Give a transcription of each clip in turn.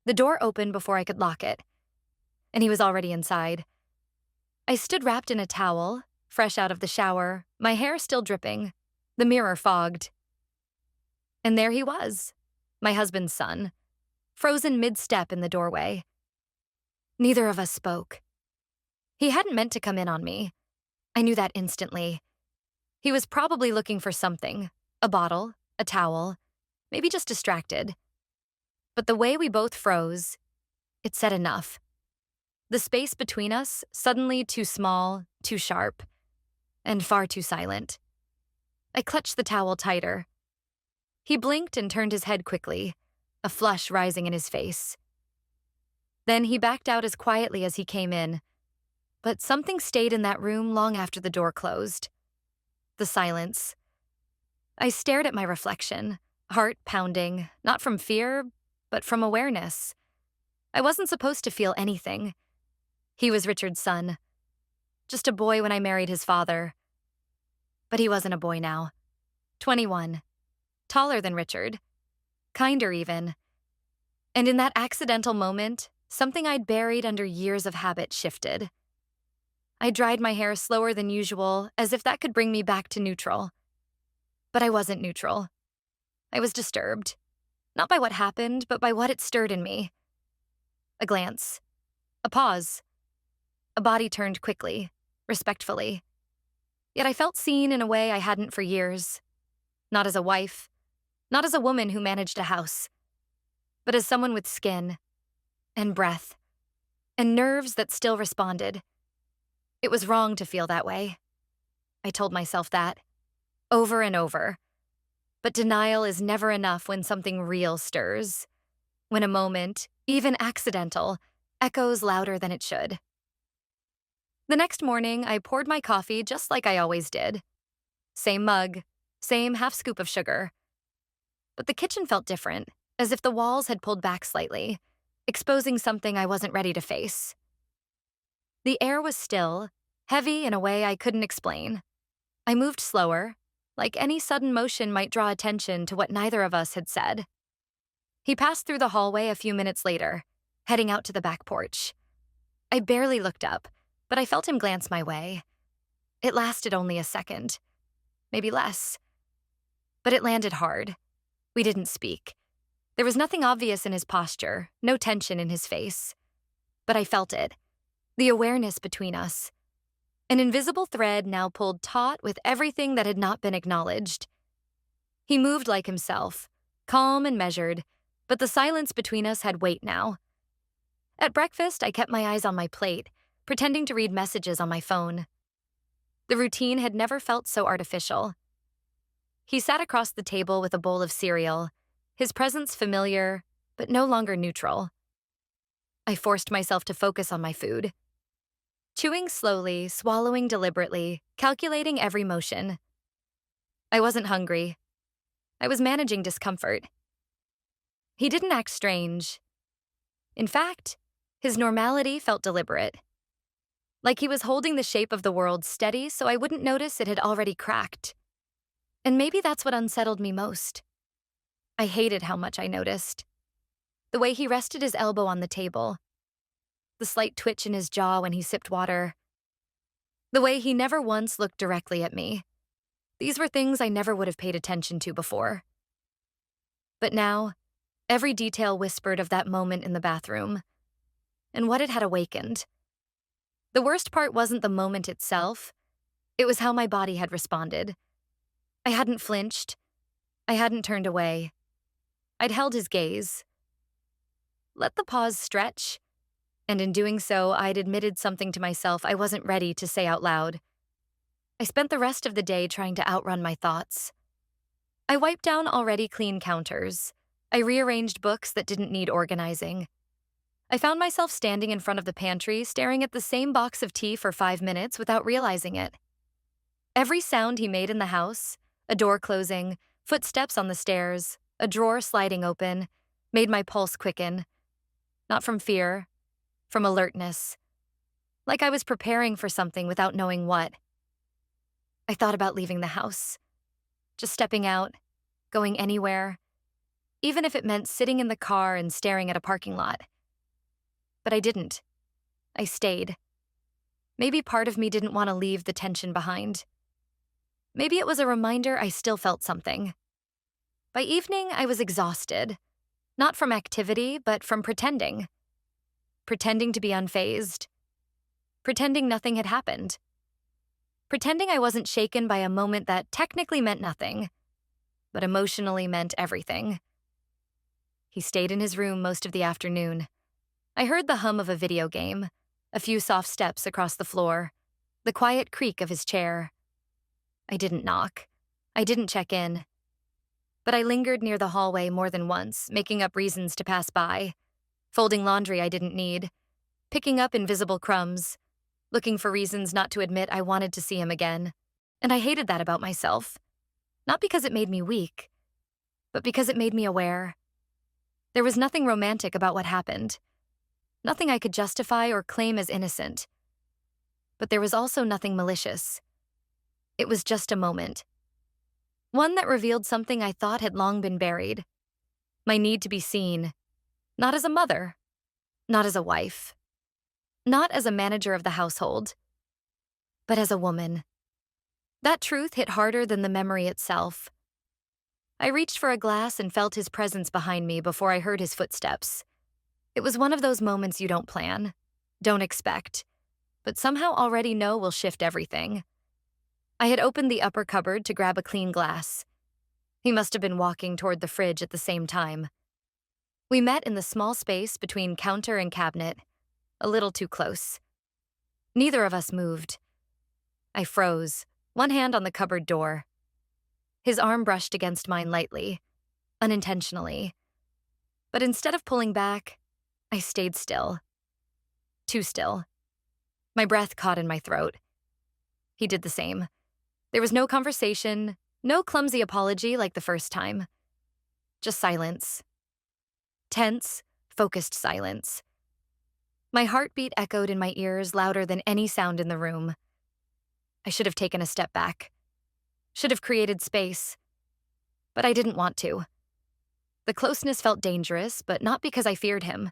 The door opened before I could lock it, and he was already inside. I stood wrapped in a towel, fresh out of the shower, my hair still dripping, the mirror fogged. And there he was, my husband's son, frozen mid-step in the doorway. Neither of us spoke. He hadn't meant to come in on me. I knew that instantly. He was probably looking for something, a bottle, a towel, maybe just distracted. But the way we both froze, it said enough. The space between us, suddenly too small, too sharp, and far too silent. I clutched the towel tighter. He blinked and turned his head quickly, a flush rising in his face. Then he backed out as quietly as he came in, but something stayed in that room long after the door closed. The silence. I stared at my reflection, heart pounding, not from fear, but from awareness. I wasn't supposed to feel anything. He was Richard's son. Just a boy when I married his father. But he wasn't a boy now. 21. Taller than Richard. Kinder even. And in that accidental moment, something I'd buried under years of habit shifted. I dried my hair slower than usual, as if that could bring me back to neutral. But I wasn't neutral. I was disturbed. Not by what happened, but by what it stirred in me. A glance. A pause. A body turned quickly, respectfully. Yet I felt seen in a way I hadn't for years. Not as a wife, not as a woman who managed a house, but as someone with skin, and breath, and nerves that still responded. It was wrong to feel that way. I told myself that, over and over. But denial is never enough when something real stirs, when a moment, even accidental, echoes louder than it should. The next morning, I poured my coffee just like I always did. Same mug, same half scoop of sugar. But the kitchen felt different, as if the walls had pulled back slightly, exposing something I wasn't ready to face. The air was still, heavy in a way I couldn't explain. I moved slower, like any sudden motion might draw attention to what neither of us had said. He passed through the hallway a few minutes later, heading out to the back porch. I barely looked up, but I felt him glance my way. It lasted only a second, maybe less. But it landed hard. We didn't speak. There was nothing obvious in his posture, no tension in his face. But I felt it, the awareness between us. An invisible thread now pulled taut with everything that had not been acknowledged. He moved like himself, calm and measured, but the silence between us had weight now. At breakfast, I kept my eyes on my plate, pretending to read messages on my phone. The routine had never felt so artificial. He sat across the table with a bowl of cereal, his presence familiar, but no longer neutral. I forced myself to focus on my food. Chewing slowly, swallowing deliberately, calculating every motion. I wasn't hungry. I was managing discomfort. He didn't act strange. In fact, his normality felt deliberate. Like he was holding the shape of the world steady so I wouldn't notice it had already cracked. And maybe that's what unsettled me most. I hated how much I noticed. The way he rested his elbow on the table. The slight twitch in his jaw when he sipped water. The way he never once looked directly at me. These were things I never would have paid attention to before. But now, every detail whispered of that moment in the bathroom, and what it had awakened. The worst part wasn't the moment itself, it was how my body had responded. I hadn't flinched. I hadn't turned away. I'd held his gaze. Let the pause stretch, and in doing so, I'd admitted something to myself I wasn't ready to say out loud. I spent the rest of the day trying to outrun my thoughts. I wiped down already clean counters. I rearranged books that didn't need organizing. I found myself standing in front of the pantry, staring at the same box of tea for 5 minutes without realizing it. Every sound he made in the house, a door closing, footsteps on the stairs, a drawer sliding open, made my pulse quicken. Not from fear, from alertness. Like I was preparing for something without knowing what. I thought about leaving the house. Just stepping out, going anywhere. even if it meant sitting in the car and staring at a parking lot. But I didn't. I stayed. Maybe part of me didn't want to leave the tension behind. Maybe it was a reminder I still felt something. By evening, I was exhausted. Not from activity, but from pretending. Pretending to be unfazed. Pretending nothing had happened. Pretending I wasn't shaken by a moment that technically meant nothing, but emotionally meant everything. He stayed in his room most of the afternoon. I heard the hum of a video game, a few soft steps across the floor, the quiet creak of his chair. I didn't knock. I didn't check in. But I lingered near the hallway more than once, making up reasons to pass by, folding laundry I didn't need, picking up invisible crumbs, looking for reasons not to admit I wanted to see him again. And I hated that about myself. Not because it made me weak, but because it made me aware. There was nothing romantic about what happened. Nothing I could justify or claim as innocent. But there was also nothing malicious. It was just a moment. One that revealed something I thought had long been buried. My need to be seen. Not as a mother. Not as a wife. Not as a manager of the household. But as a woman. That truth hit harder than the memory itself. I reached for a glass and felt his presence behind me before I heard his footsteps. It was one of those moments you don't plan, don't expect, but somehow already know will shift everything. I had opened the upper cupboard to grab a clean glass. He must have been walking toward the fridge at the same time. We met in the small space between counter and cabinet, a little too close. Neither of us moved. I froze, one hand on the cupboard door. His arm brushed against mine lightly, unintentionally. But instead of pulling back, I stayed still. Too still. My breath caught in my throat. He did the same. There was no conversation, no clumsy apology like the first time. Just silence. Tense, focused silence. My heartbeat echoed in my ears louder than any sound in the room. I should have taken a step back. Should have created space. But I didn't want to. The closeness felt dangerous, but not because I feared him.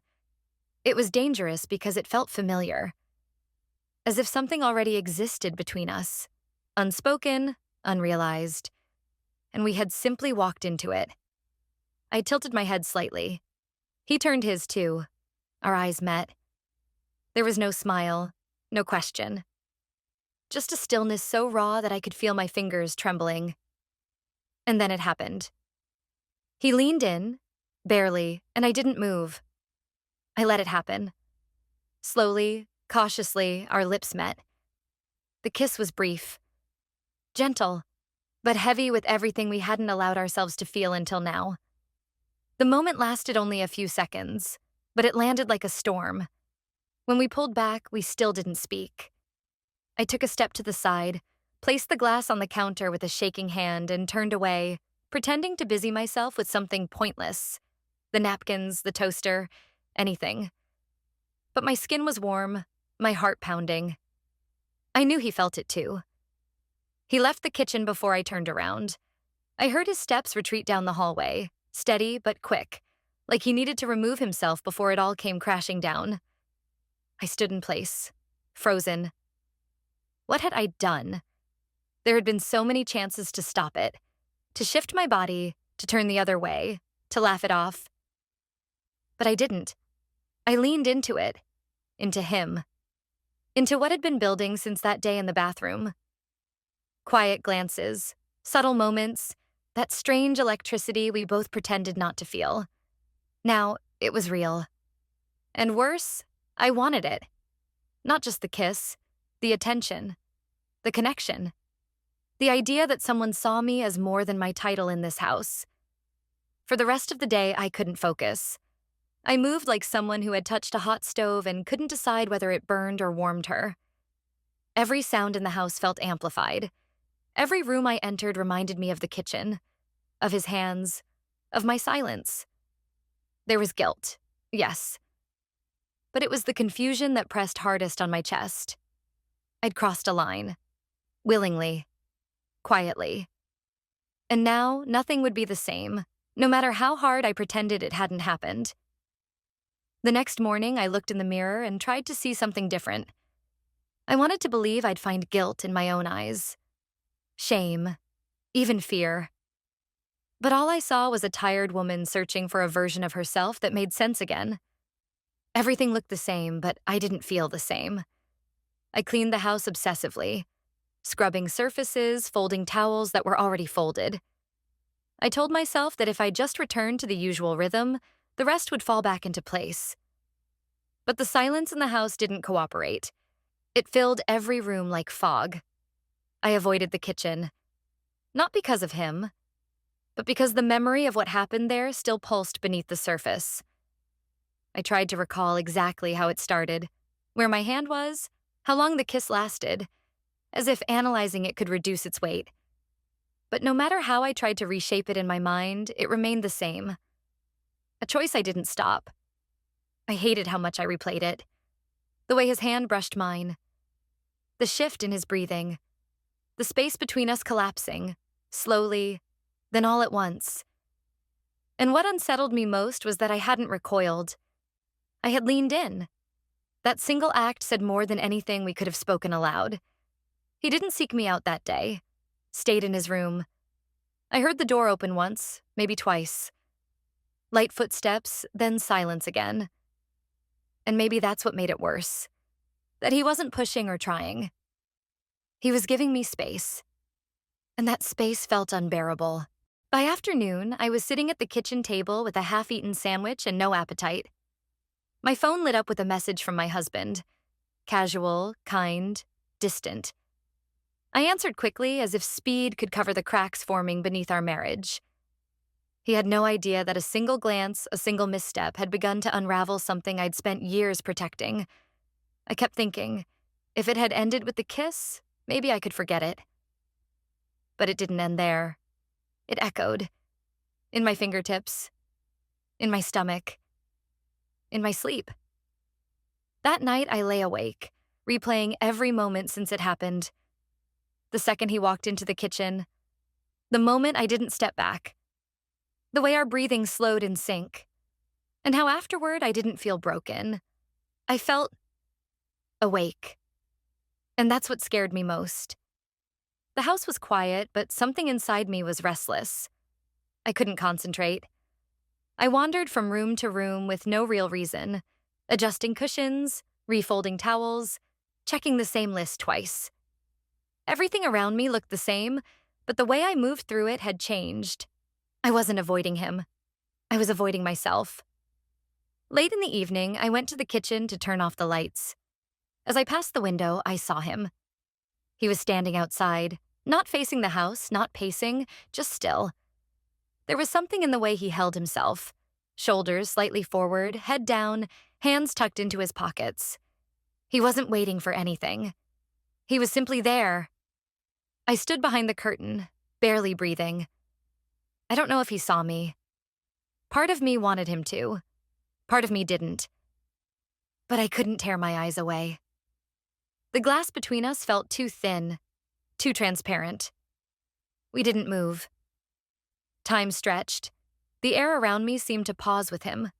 It was dangerous because it felt familiar. As if something already existed between us. Unspoken, unrealized. And we had simply walked into it. I tilted my head slightly. He turned his too. Our eyes met. There was no smile, no question. Just a stillness so raw that I could feel my fingers trembling. And then it happened. He leaned in, barely, and I didn't move. I let it happen. Slowly, cautiously, our lips met. The kiss was brief. Gentle, but heavy with everything we hadn't allowed ourselves to feel until now. The moment lasted only a few seconds, but it landed like a storm. When we pulled back, we still didn't speak. I took a step to the side, placed the glass on the counter with a shaking hand, and turned away, pretending to busy myself with something pointless. The napkins, the toaster, anything. But my skin was warm, my heart pounding. I knew he felt it too. He left the kitchen before I turned around. I heard his steps retreat down the hallway, steady but quick, like he needed to remove himself before it all came crashing down. I stood in place, frozen. What had I done? There had been so many chances to stop it, to shift my body, to turn the other way, to laugh it off. But I didn't. I leaned into it, into him, into what had been building since that day in the bathroom. Quiet glances, subtle moments, that strange electricity we both pretended not to feel. Now, it was real. And worse, I wanted it. Not just the kiss, the attention, the connection. The idea that someone saw me as more than my title in this house. For the rest of the day, I couldn't focus. I moved like someone who had touched a hot stove and couldn't decide whether it burned or warmed her. Every sound in the house felt amplified. Every room I entered reminded me of the kitchen, of his hands, of my silence. There was guilt, yes. But it was the confusion that pressed hardest on my chest. I'd crossed a line. Willingly. Quietly. And now, nothing would be the same. no matter how hard I pretended it hadn't happened. The next morning, I looked in the mirror and tried to see something different. I wanted to believe I'd find guilt in my own eyes, shame, even fear. But all I saw was a tired woman searching for a version of herself that made sense again. Everything looked the same, but I didn't feel the same. I cleaned the house obsessively, scrubbing surfaces, folding towels that were already folded. I told myself that if I just returned to the usual rhythm, the rest would fall back into place. But the silence in the house didn't cooperate. It filled every room like fog. I avoided the kitchen. Not because of him, but because the memory of what happened there still pulsed beneath the surface. I tried to recall exactly how it started, where my hand was, how long the kiss lasted, as if analyzing it could reduce its weight. But no matter how I tried to reshape it in my mind, it remained the same. A choice I didn't stop. I hated how much I replayed it. The way his hand brushed mine. The shift in his breathing. The space between us collapsing, slowly, then all at once. And what unsettled me most was that I hadn't recoiled. I had leaned in. That single act said more than anything we could have spoken aloud. He didn't seek me out that day. Stayed in his room. I heard the door open once, maybe twice. Light footsteps, then silence again. And maybe that's what made it worse. That he wasn't pushing or trying. He was giving me space. And that space felt unbearable. By afternoon, I was sitting at the kitchen table with a half-eaten sandwich and no appetite. My phone lit up with a message from my husband. Casual, kind, distant. I answered quickly, as if speed could cover the cracks forming beneath our marriage. He had no idea that a single glance, a single misstep, had begun to unravel something I'd spent years protecting. I kept thinking, if it had ended with the kiss, maybe I could forget it. But it didn't end there. It echoed. In my fingertips. In my stomach. In my sleep. That night, I lay awake, replaying every moment since it happened. The second he walked into the kitchen. The moment I didn't step back. The way our breathing slowed in sync. And how afterward I didn't feel broken. I felt awake. And that's what scared me most. The house was quiet, but something inside me was restless. I couldn't concentrate. I wandered from room to room with no real reason, adjusting cushions, refolding towels, checking the same list twice. Everything around me looked the same, but the way I moved through it had changed. I wasn't avoiding him. I was avoiding myself. Late in the evening, I went to the kitchen to turn off the lights. As I passed the window, I saw him. He was standing outside, not facing the house, not pacing, just still. There was something in the way he held himself, shoulders slightly forward, head down, hands tucked into his pockets. He wasn't waiting for anything. He was simply there. I stood behind the curtain, barely breathing. I don't know if he saw me. Part of me wanted him to. Part of me didn't. But I couldn't tear my eyes away. The glass between us felt too thin, too transparent. We didn't move. Time stretched. The air around me seemed to pause with him.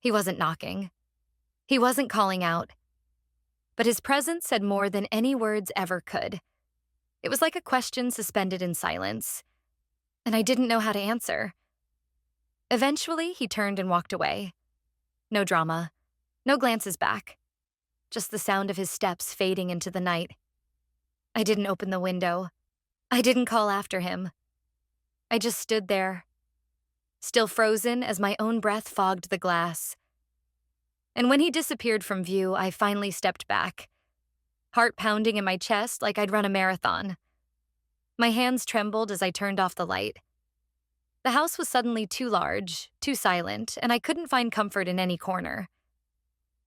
He wasn't knocking. He wasn't calling out. But his presence said more than any words ever could. It was like a question suspended in silence, and I didn't know how to answer. Eventually, he turned and walked away. No drama, no glances back, just the sound of his steps fading into the night. I didn't open the window. I didn't call after him. I just stood there, still frozen as my own breath fogged the glass. And when he disappeared from view, I finally stepped back, heart pounding in my chest like I'd run a marathon. My hands trembled as I turned off the light. The house was suddenly too large, too silent, and I couldn't find comfort in any corner.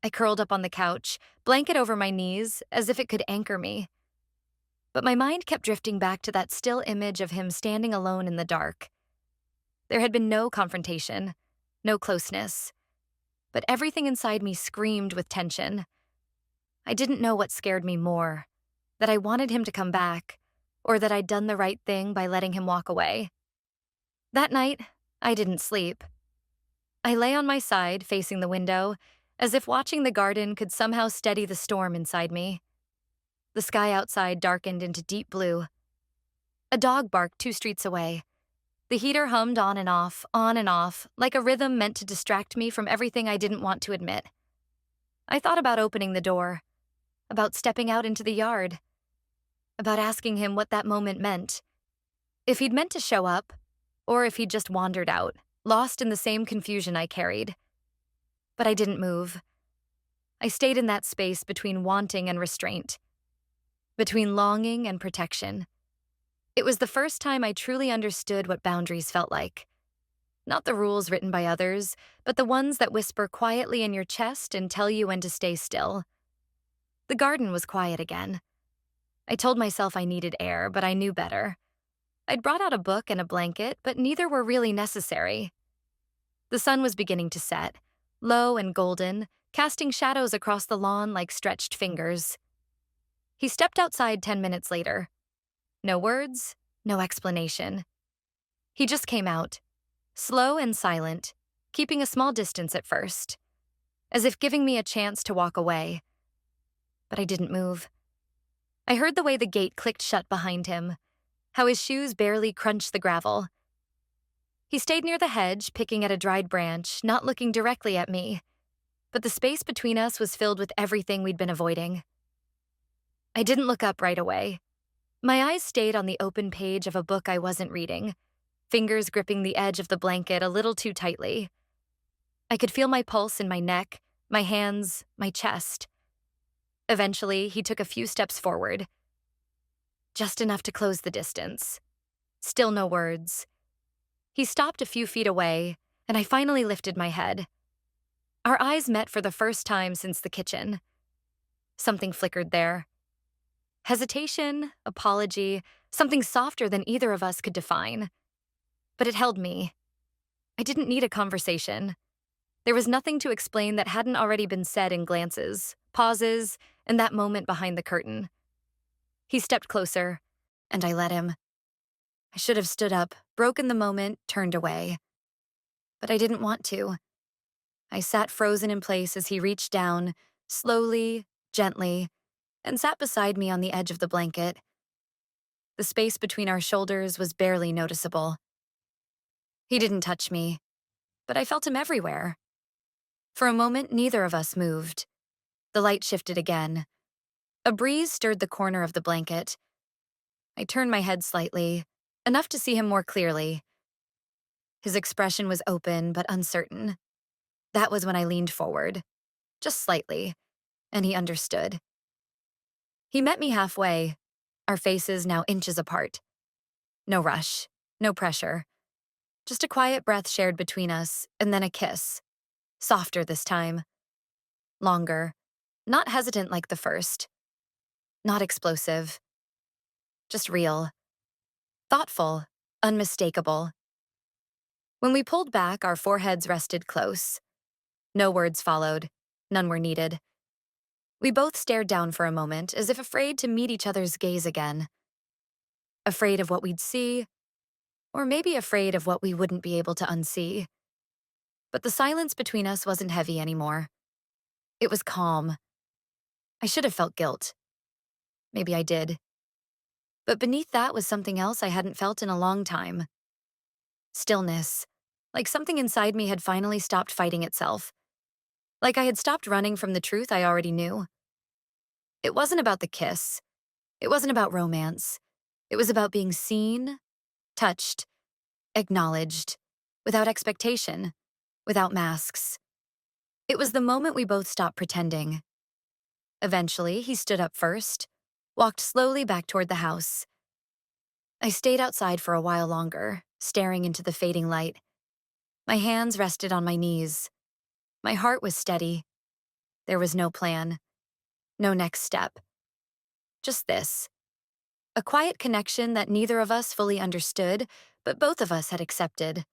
I curled up on the couch, blanket over my knees, as if it could anchor me. But my mind kept drifting back to that still image of him standing alone in the dark. There had been no confrontation, no closeness, but everything inside me screamed with tension. I didn't know what scared me more, that I wanted him to come back, or that I'd done the right thing by letting him walk away. That night, I didn't sleep. I lay on my side, facing the window, as if watching the garden could somehow steady the storm inside me. The sky outside darkened into deep blue. A dog barked 2 streets away. The heater hummed on and off, like a rhythm meant to distract me from everything I didn't want to admit. I thought about opening the door, about stepping out into the yard, about asking him what that moment meant. If he'd meant to show up, or if he'd just wandered out, lost in the same confusion I carried. But I didn't move. I stayed in that space between wanting and restraint, between longing and protection. It was the first time I truly understood what boundaries felt like. Not the rules written by others, but the ones that whisper quietly in your chest and tell you when to stay still. The garden was quiet again. I told myself I needed air, but I knew better. I'd brought out a book and a blanket, but neither were really necessary. The sun was beginning to set, low and golden, casting shadows across the lawn like stretched fingers. He stepped outside 10 minutes later. No words, no explanation. He just came out, slow and silent, keeping a small distance at first, as if giving me a chance to walk away. But I didn't move. I heard the way the gate clicked shut behind him, how his shoes barely crunched the gravel. He stayed near the hedge, picking at a dried branch, not looking directly at me, but the space between us was filled with everything we'd been avoiding. I didn't look up right away. My eyes stayed on the open page of a book I wasn't reading, fingers gripping the edge of the blanket a little too tightly. I could feel my pulse in my neck, my hands, my chest. Eventually, he took a few steps forward, just enough to close the distance. Still no words. He stopped a few feet away, and I finally lifted my head. Our eyes met for the first time since the kitchen. Something flickered there. Hesitation, apology, something softer than either of us could define. But it held me. I didn't need a conversation. There was nothing to explain that hadn't already been said in glances, pauses, and that moment behind the curtain. He stepped closer, and I let him. I should have stood up, broken the moment, turned away. But I didn't want to. I sat frozen in place as he reached down, slowly, gently, and sat beside me on the edge of the blanket. The space between our shoulders was barely noticeable. He didn't touch me, but I felt him everywhere. For a moment, neither of us moved. The light shifted again. A breeze stirred the corner of the blanket. I turned my head slightly, enough to see him more clearly. His expression was open but uncertain. That was when I leaned forward, just slightly, and he understood. He met me halfway, our faces now inches apart. No rush, no pressure. Just a quiet breath shared between us, and then a kiss. Softer this time. Longer. Not hesitant like the first. Not explosive. Just real. Thoughtful. Unmistakable. When we pulled back, our foreheads rested close. No words followed. None were needed. We both stared down for a moment, as if afraid to meet each other's gaze again. Afraid of what we'd see, or maybe afraid of what we wouldn't be able to unsee. But the silence between us wasn't heavy anymore. It was calm. I should have felt guilt. Maybe I did. But beneath that was something else I hadn't felt in a long time. Stillness. Like something inside me had finally stopped fighting itself. Like I had stopped running from the truth I already knew. It wasn't about the kiss. It wasn't about romance. It was about being seen, touched, acknowledged, without expectation, without masks. It was the moment we both stopped pretending. Eventually, he stood up first, walked slowly back toward the house. I stayed outside for a while longer, staring into the fading light. My hands rested on my knees. My heart was steady. There was no plan, no next step. Just this. A quiet connection that neither of us fully understood, but both of us had accepted.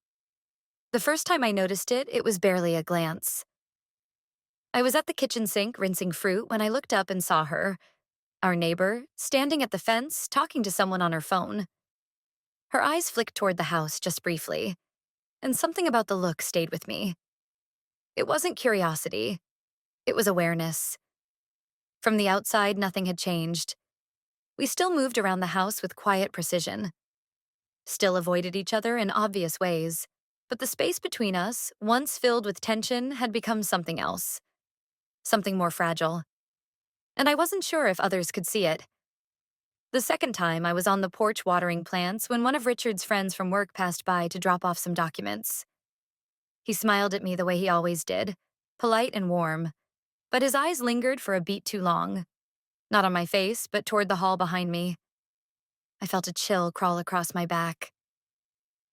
The first time I noticed it, it was barely a glance. I was at the kitchen sink rinsing fruit when I looked up and saw her, our neighbor, standing at the fence, talking to someone on her phone. Her eyes flicked toward the house just briefly. and something about the look stayed with me. It wasn't curiosity, it was awareness. From the outside, nothing had changed. We still moved around the house with quiet precision, still avoided each other in obvious ways, but the space between us, once filled with tension, had become something else, something more fragile. And I wasn't sure if others could see it. The second time, I was on the porch watering plants when one of Richard's friends from work passed by to drop off some documents. He smiled at me the way he always did, polite and warm, but his eyes lingered for a beat too long, not on my face, but toward the hall behind me. I felt a chill crawl across my back.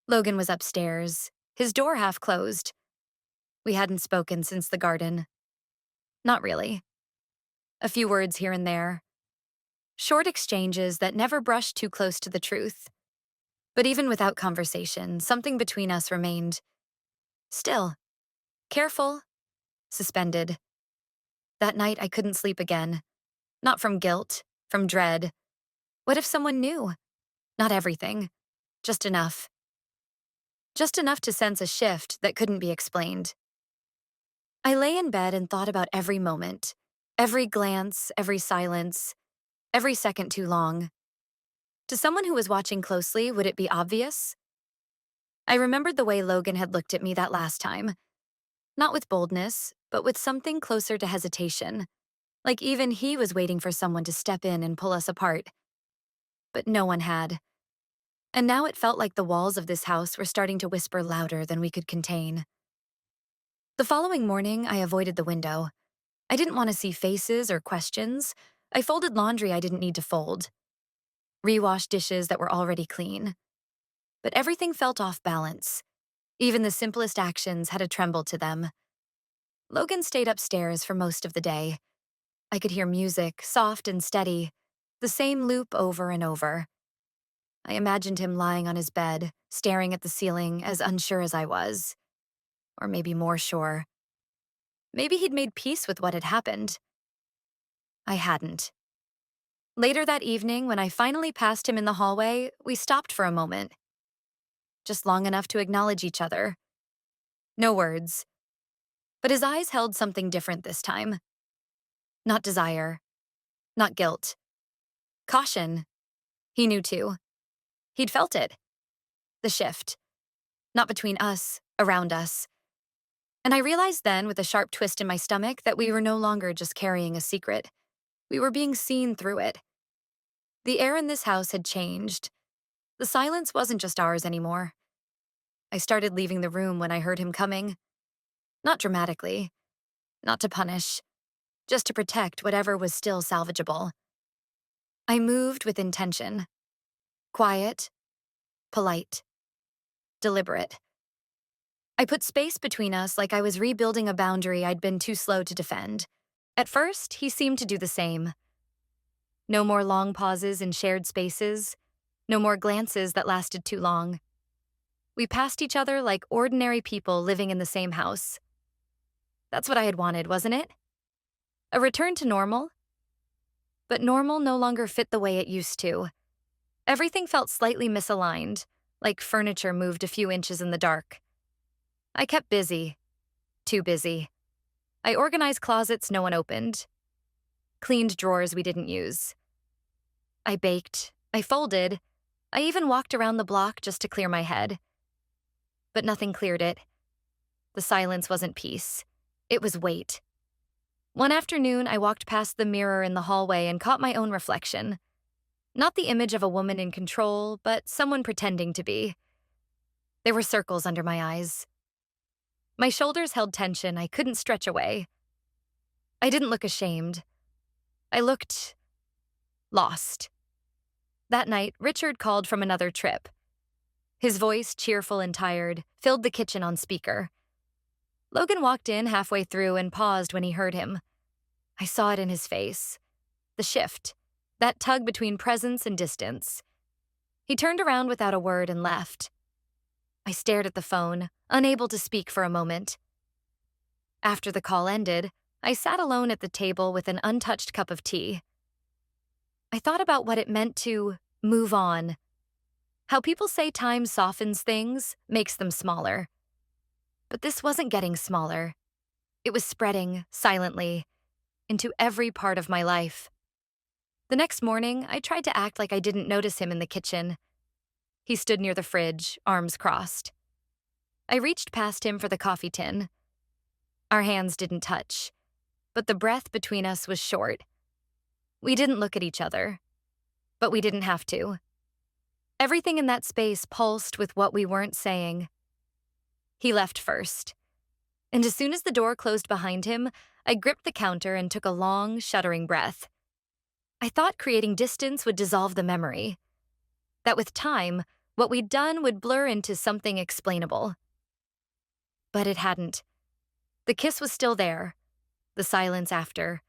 Logan was upstairs, his door half closed. We hadn't spoken since the garden. Not really. A few words here and there. Short exchanges that never brushed too close to the truth. But even without conversation, something between us remained. Still. Careful. Suspended. That night, I couldn't sleep again. Not from guilt, from dread. What if someone knew? Not everything. Just enough. Just enough to sense a shift that couldn't be explained. I lay in bed and thought about every moment. Every glance, every silence, every second too long. To someone who was watching closely, would it be obvious? I remembered the way Logan had looked at me that last time. Not with boldness, but with something closer to hesitation. Like even he was waiting for someone to step in and pull us apart. But no one had. And now it felt like the walls of this house were starting to whisper louder than we could contain. The following morning, I avoided the window. I didn't want to see faces or questions. I folded laundry I didn't need to fold. Rewashed dishes that were already clean. But everything felt off balance. Even the simplest actions had a tremble to them. Logan stayed upstairs for most of the day. I could hear music, soft and steady, the same loop over and over. I imagined him lying on his bed, staring at the ceiling, as unsure as I was. Or maybe more sure. Maybe he'd made peace with what had happened. I hadn't. Later that evening, when I finally passed him in the hallway, we stopped for a moment. Just long enough to acknowledge each other. No words. But his eyes held something different this time. Not desire. Not guilt. Caution. He knew too. He'd felt it. The shift. Not between us, around us. And I realized then, with a sharp twist in my stomach, that we were no longer just carrying a secret. We were being seen through it. The air in this house had changed. The silence wasn't just ours anymore. I started leaving the room when I heard him coming. Not dramatically. Not to punish. Just to protect whatever was still salvageable. I moved with intention. Quiet. Polite. Deliberate. I put space between us like I was rebuilding a boundary I'd been too slow to defend. At first, he seemed to do the same. No more long pauses in shared spaces. No more glances that lasted too long. We passed each other like ordinary people living in the same house. That's what I had wanted, wasn't it? A return to normal? But normal no longer fit the way it used to. Everything felt slightly misaligned, like furniture moved a few inches in the dark. I kept busy. Too busy. I organized closets no one opened. Cleaned drawers we didn't use. I baked. I folded. I even walked around the block just to clear my head. But nothing cleared it. The silence wasn't peace. It was weight. One afternoon, I walked past the mirror in the hallway and caught my own reflection. Not the image of a woman in control, but someone pretending to be. There were circles under my eyes. My shoulders held tension I couldn't stretch away. I didn't look ashamed. I looked lost. That night, Richard called from another trip. His voice, cheerful and tired, filled the kitchen on speaker. Logan walked in halfway through and paused when he heard him. I saw it in his face. The shift. That tug between presence and distance. He turned around without a word and left. I stared at the phone, unable to speak for a moment. After the call ended, I sat alone at the table with an untouched cup of tea. I thought about what it meant to move on. How people say time softens things, makes them smaller. But this wasn't getting smaller. It was spreading, silently, into every part of my life. The next morning, I tried to act like I didn't notice him in the kitchen. He stood near the fridge, arms crossed. I reached past him for the coffee tin. Our hands didn't touch, but the breath between us was short. We didn't look at each other, but we didn't have to. Everything in that space pulsed with what we weren't saying. He left first, and as soon as the door closed behind him, I gripped the counter and took a long, shuddering breath. I thought creating distance would dissolve the memory, that with time, what we'd done would blur into something explainable. But it hadn't. The kiss was still there, the silence after.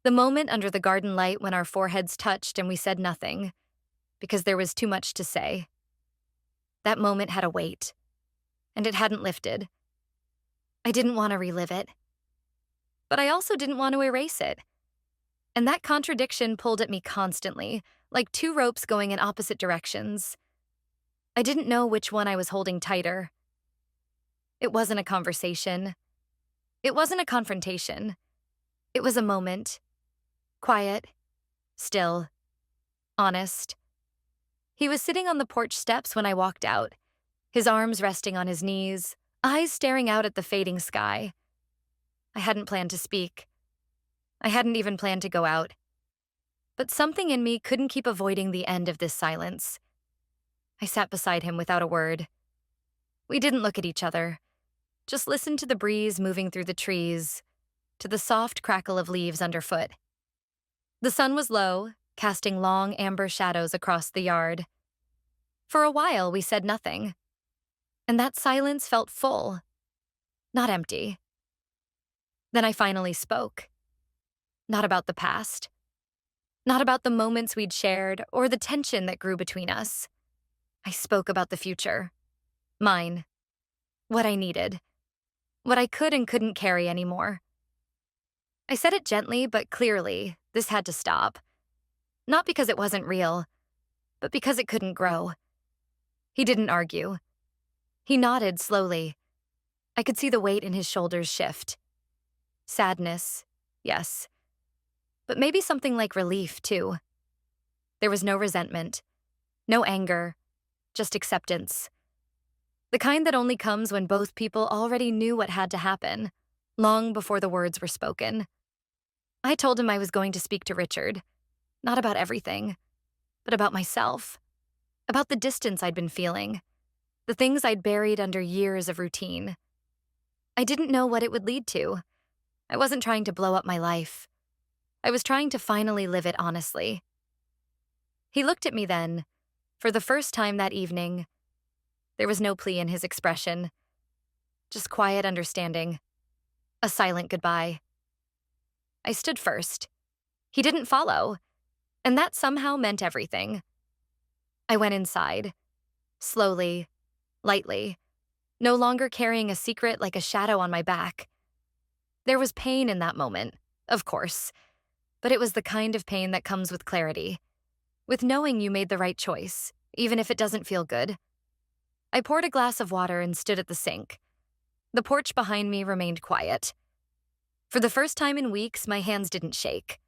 The moment under the garden light when our foreheads touched and we said nothing, because there was too much to say. That moment had a weight, and it hadn't lifted. I didn't want to relive it, but I also didn't want to erase it. And that contradiction pulled at me constantly, like two ropes going in opposite directions. I didn't know which one I was holding tighter. It wasn't a conversation. It wasn't a confrontation. It was a moment. Quiet, still, honest. He was sitting on the porch steps when I walked out, his arms resting on his knees, eyes staring out at the fading sky. I hadn't planned to speak. I hadn't even planned to go out. But something in me couldn't keep avoiding the end of this silence. I sat beside him without a word. We didn't look at each other, just listened to the breeze moving through the trees, to the soft crackle of leaves underfoot. The sun was low, casting long amber shadows across the yard. For a while, we said nothing, and that silence felt full, not empty. Then I finally spoke. Not about the past. Not about the moments we'd shared or the tension that grew between us. I spoke about the future. Mine. What I needed. What I could and couldn't carry anymore. I said it gently but clearly. This had to stop. Not because it wasn't real, but because it couldn't grow. He didn't argue. He nodded slowly. I could see the weight in his shoulders shift. Sadness, yes. But maybe something like relief, too. There was no resentment, no anger, just acceptance. The kind that only comes when both people already knew what had to happen, long before the words were spoken. I told him I was going to speak to Richard, not about everything, but about myself, about the distance I'd been feeling, the things I'd buried under years of routine. I didn't know what it would lead to. I wasn't trying to blow up my life. I was trying to finally live it honestly. He looked at me then, for the first time that evening. There was no plea in his expression, just quiet understanding, a silent goodbye. I stood first. He didn't follow, and that somehow meant everything. I went inside, slowly, lightly, no longer carrying a secret like a shadow on my back. There was pain in that moment, of course, but it was the kind of pain that comes with clarity, with knowing you made the right choice, even if it doesn't feel good. I poured a glass of water and stood at the sink. The porch behind me remained quiet. For the first time in weeks, my hands didn't shake.